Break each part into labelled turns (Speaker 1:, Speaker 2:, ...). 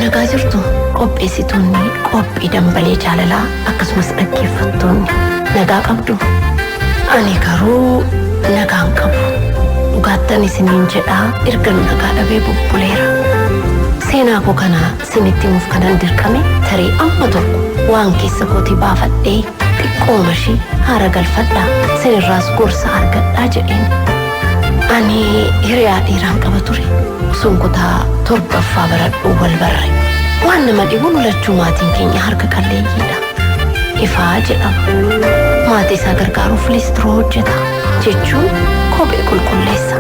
Speaker 1: nagaa jirtu qopheessitoonni qophii dambalee jaalalaa akkasumas dhaggeeffattoonni nagaa qabdu. Ani garuu nagaan qabu. Dhugaattan isiniin jedhaa erga nagaa dhabee bubbuleera. Seenaa koo kana isinitti himuuf kanan dirqame tarii amma tokko waan keessa kootii baafadhee xiqqoomashii haara galfadhaa isinirraas gorsa argadhaa jedheen. Ani hiriyaa dhiiraan qaba ture. Sun kutaa torbaffaa baradhuu wal barre. Waan nama dhibu lachuu maatiin keenya harka qalleeyyiidha. Ifaa jedhama. Maatii isaa gargaaruuf liistiroo hojjeta. Jechuun kophee qulqulleessa.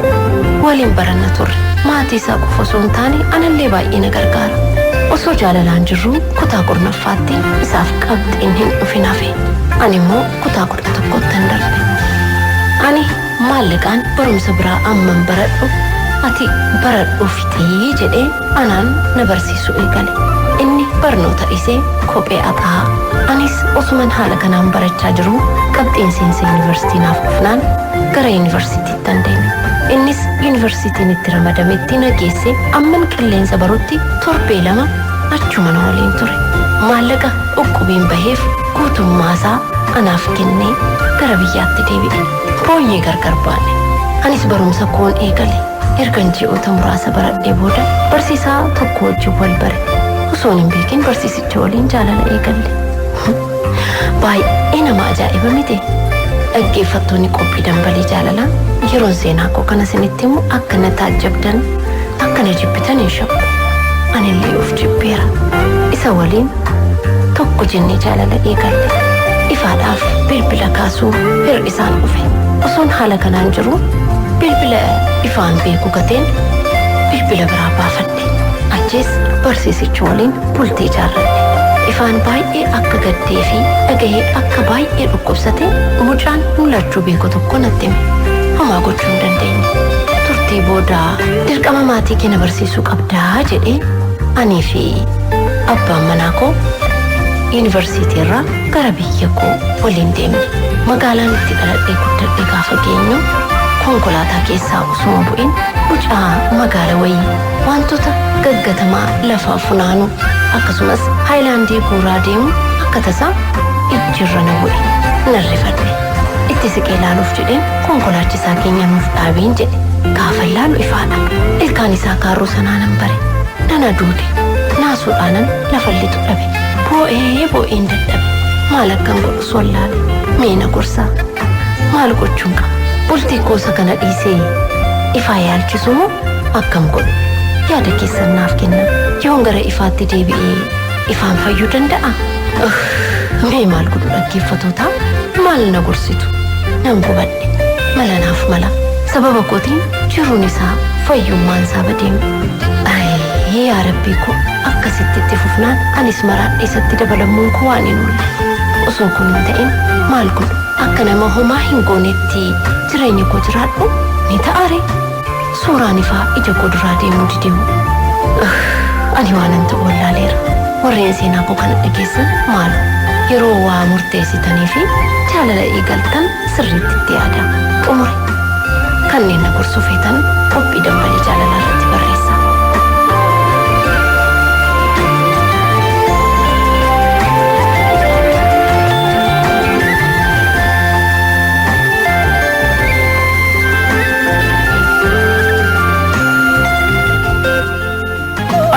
Speaker 1: Waliin baranna turre. Maatii isaa qofa osoo hin taane anallee baay'ee na gargaara. Osoo jaalalaan jirru kutaa 10ffaatti isaaf qabxiin hin dhufin hafe. Ani immoo kutaa 11ttan darbe. Ani maallaqaan barumsa biraa amman baradhu ati baradhuuftii jedhee anaan na barsiisu eegale. Inni barnoota isee kophee aqaa. Anis osuman haala kanaan barachaa jiru qabxiin seensa yuunivarsiitii naaf dhufnaan gara yuunivarsiitiittan deeme. Innis yuunivarsiitiin itti ramadametti na geesse amman qilleensa barutti torbee 2 achuma na waliin ture. Maallaqa dhukkubeen baheef guutummaasaa anaaf kennee gara biyyaatti deebi'e. Boonyee gargar baane. Anis barumsa koon eegale. Ergan ji'oota muraasa baradhee booda barsiisaa tokko wajjin wal bare. Osoon hin beekin barsiisicha waliin jaalala eegalle. Baay'ee nama ajaa'iba miti. Dhaggeeffattoonni qophii dambalee jaalalaa yeroon seenaa koo kana isinitti himu akka na taajjabdan akka na jibbitan hin shakku. Anillee of jibbeera. Isa waliin tokko jennee jaalala eegalle. Ifaadhaaf bilbila kaasuu hir'isaan dhufe. Osoon haala kanaan jiru bilbila ifaan beeku gateen bilbila biraa baafadhe. Achiis barsiisicha waliin bultii ijaarradhe. Ifaan baay'ee akka gaddee fi dhagahee akka baay'ee dhukkubsate mucaan mul'achuu beeku tokko natti hime. Homaa gochuu hin dandeenye. Turtii booda dirqama maatii keenya barsiisuu qabdaa jedhee anii fi abbaan manaa koo yuunivarsiitii irraa gara biyya koo waliin deemne. Magaalaan itti dhaladhee guddadhee gaafa geenyu konkolaataa keessaa osoo bu'in mucaa magaala wayii wantoota gaggatamaa lafaa funaanu akkasumas haayilaandii guuraa deemu akka tasaa ijjirra na bu'e. Narrifadhe. Itti siqee ilaaluuf jedheen konkolaachisaa keenya nuuf dhaabiin jedhe. Gaafa ilaalu ifaadha. Ilkaan isaa kaarroo sanaa nan bare. Nana duude. Naasuudhaanan lafa lixu dhabe. Boo'een dadhabe. Maal akkan godhu sollaale. Meena gorsaa. Maal gochuun qaba? Bultii koosa kana dhiisee ifaa yaalchisu moo akkam godhu? Yaada keessan naaf kenna. Yoon gara ifaatti deebi'ee ifaan fayyuu danda'a? Mee maal godhu dhaggeeffatootaa? Maal na gorsitu? Nan gubadhe. Mala naaf mala. Sababa kootiin jiruun isaa fayyummaan isaa badeemu. Yaa Rabbii koo akkasitti itti fufnaan anis maraadhe isatti dabalamuun koo waan hin oolle. Osoo kun hin ta'in maal godhu? Akka nama homaa hin goonetti jireenya koo jiraadhu ni ta'are. Suuraan ifaa ija koo duraa deemuu dideemu. Ani waanan ta'u wallaaleera. Warreen seenaa koo kana dhageessan maal? Yeroo waa murteessitanii fi jaalala eegaltan sirriitti itti yaada. Xumure. Kanneen na gorsuu feetan qophii dambalee jaalalaa irratti barreessa.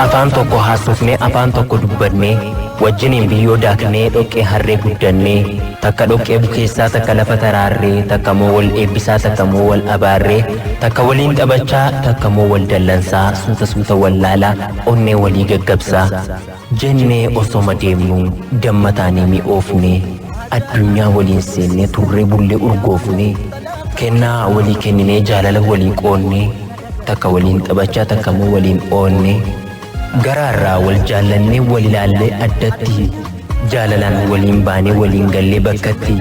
Speaker 2: Afaan tokko haasofnee afaan tokko dubbannee wajjiniin biyyoo daaknee dhoqqee harree guddannee takka dhoqqee bukeessaa takka lafa taraarree takka moo wal eebbisaa takka moo wal abaarree takka waliin taphachaa takka moo wal dallansaa suuta wallaalaa onnee walii gaggabsaa jennee osoma deemnu dammataanii mi'oofnee addunyaa waliin seennee turree bullee urgoofnee kennaa walii kenninee jaalala walii qoonnee takka waliin taphachaa takka moo waliin oonnee garaarraa wal jaallannee wal ilaallee addatti jaalalaan waliin baanee waliin gallee bakkatti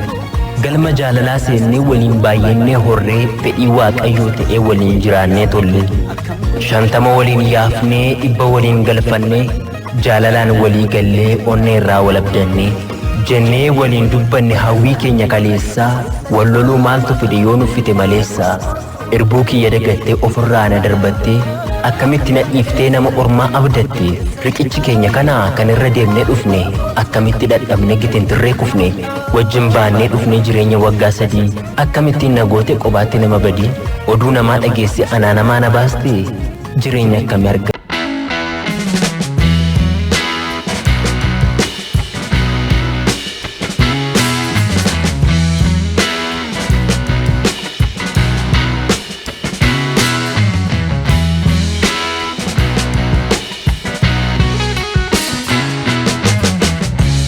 Speaker 2: galma jaalalaa seennee waliin baay'annee horree fedhii waaqayyoo ta'ee waliin jiraannee tolle 50 waliin yaafnee 100 waliin galfannee jaalalaan walii gallee onnee irraa wal abdannee jennee waliin dubbanne hawwii keenya kaleessaa wal loluu maaltu fide yoo nuffite maleessaa irbuu kiyya dagattee ofirraa na darbattee akkamitti na dhiiftee nama ormaa abdatte riqichi keenya kana kan irra deemnee dhufne akkamitti dadhabne gitintirree kufne wajjin baannee dhufne jireenya waggaa 3 akkamitti na goote qobaatti nama badii oduu namaa dhageesse anaa namaa na baaste jireenya akkamii arga